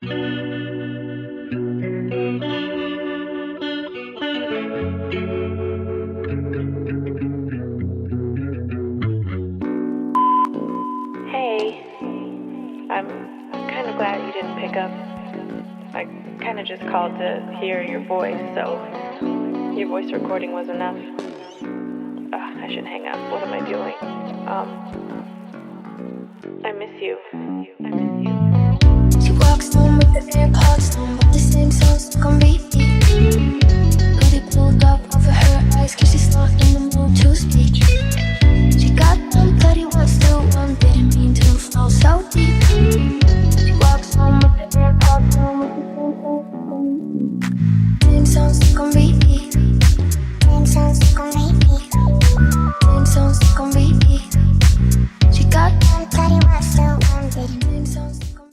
Hey, I'm kind of glad you didn't pick up. I kind of just called to hear your voice, so your voice recording was enough. I should hang up. What am I doing? I miss you.